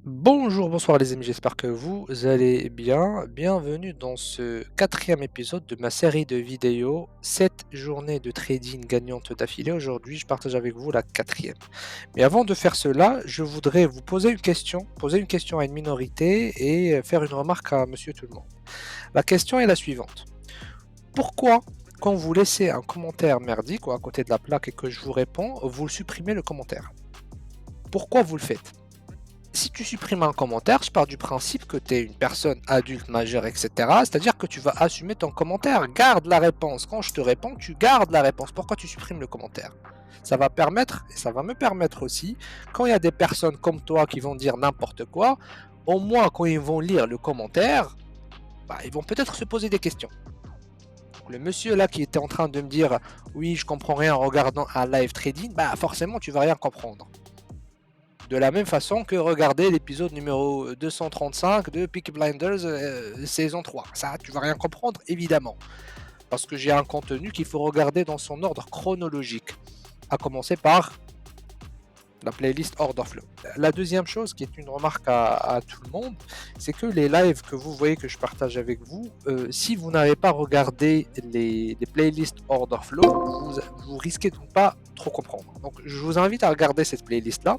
Bonjour, bonsoir les amis, j'espère que vous allez bien. Bienvenue dans ce quatrième épisode de ma série de vidéos 7 journées de trading gagnantes d'affilée. Aujourd'hui, je partage avec vous la quatrième. Mais avant de faire cela, je voudrais vous poser une question à une minorité et faire une remarque à monsieur tout le monde. La question est la suivante. Pourquoi, quand vous laissez un commentaire merdique ou à côté de la plaque et que je vous réponds, vous supprimez le commentaire? Pourquoi vous le faites? Si tu supprimes un commentaire, je pars du principe que tu es une personne adulte, majeure, etc. C'est-à-dire que tu vas assumer ton commentaire. Garde la réponse. Quand je te réponds, tu gardes la réponse. Pourquoi tu supprimes le commentaire? Ça va permettre, et ça va me permettre aussi, quand il y a des personnes comme toi qui vont dire n'importe quoi, au moins quand ils vont lire le commentaire, bah, ils vont peut-être se poser des questions. Le monsieur là qui était en train de me dire oui, je comprends rien en regardant un live trading, bah forcément tu vas rien comprendre. De la même façon que regarder l'épisode numéro 235 de Peaky Blinders saison 3. Ça, tu vas rien comprendre, évidemment. Parce que j'ai un contenu qu'il faut regarder dans son ordre chronologique. À commencer par la playlist Order Flow. La deuxième chose qui est une remarque à tout le monde, c'est que les lives que vous voyez que je partage avec vous, si vous n'avez pas regardé les playlists Order Flow, vous risquez de ne pas trop comprendre. Donc je vous invite à regarder cette playlist-là.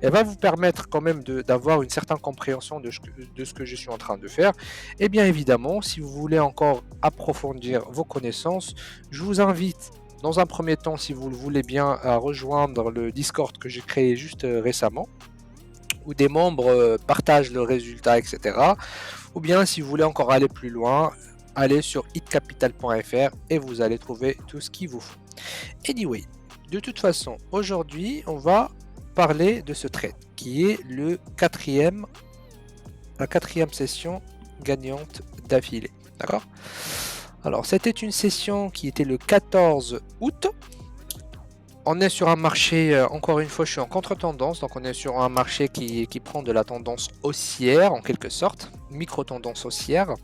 Elle va vous permettre quand même d'avoir une certaine compréhension de ce que je suis en train de faire. Et bien évidemment, si vous voulez encore approfondir vos connaissances, je vous invite dans un premier temps, si vous le voulez bien, à rejoindre le Discord que j'ai créé juste récemment, où des membres partagent le résultat, etc. Ou bien si vous voulez encore aller plus loin, allez sur hitcapital.fr et vous allez trouver tout ce qu'il vous faut. Anyway, de toute façon, aujourd'hui, on va parler de ce trade qui est la quatrième session gagnante d'affilée. D'accord? Alors, c'était une session qui était le 14 août. On est sur un marché, encore une fois, je suis en contre-tendance, donc on est sur un marché qui prend de la tendance haussière en quelque sorte, micro-tendance haussière.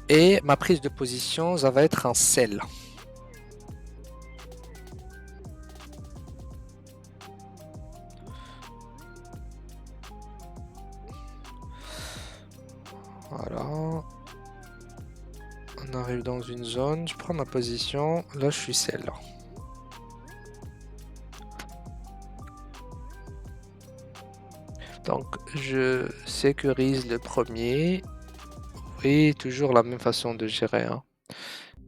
Et ma prise de position, ça va être un sell. Voilà. On arrive dans une zone, je prends ma position, là je suis sell. Donc je sécurise le premier. Oui, toujours la même façon de gérer, hein.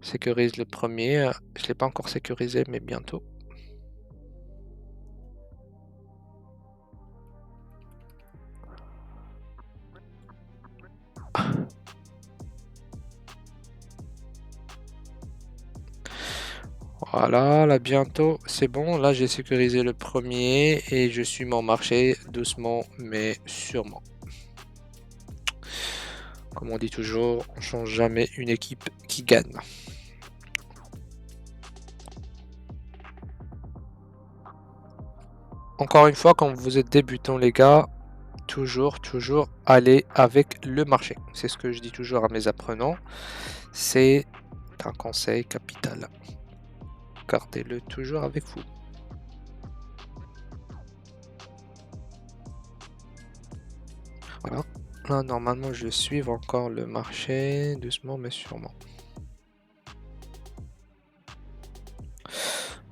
Sécurise le premier. Je ne l'ai pas encore sécurisé, mais bientôt. Voilà, là bientôt, c'est bon. Là, j'ai sécurisé le premier et je suis mon marché doucement mais sûrement. Comme on dit toujours, on change jamais une équipe qui gagne. Encore une fois, quand vous êtes débutant, les gars, toujours aller avec le marché. C'est ce que je dis toujours à mes apprenants. C'est un conseil capital. Gardez-le toujours avec vous. Voilà. Là, normalement, je vais encore le marché, doucement mais sûrement.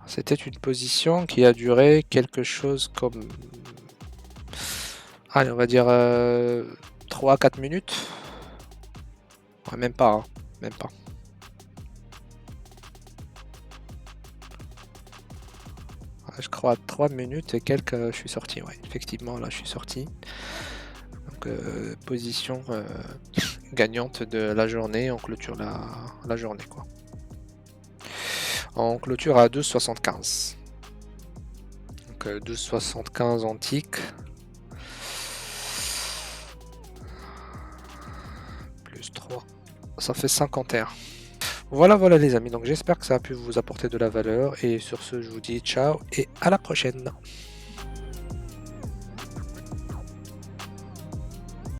C'était une position qui a duré quelque chose comme... Allez, on va dire 3-4 minutes. Ouais, même pas, hein, même pas. Ouais, je crois à 3 minutes et quelques, je suis sorti. Ouais, effectivement, là, je suis sorti. Donc, position gagnante de la journée. On clôture la journée, quoi. On clôture à 12,75. Donc, 12,75 antique. Plus 3. Ça fait 51. Voilà, voilà les amis. Donc, j'espère que ça a pu vous apporter de la valeur. Et sur ce, je vous dis ciao et à la prochaine.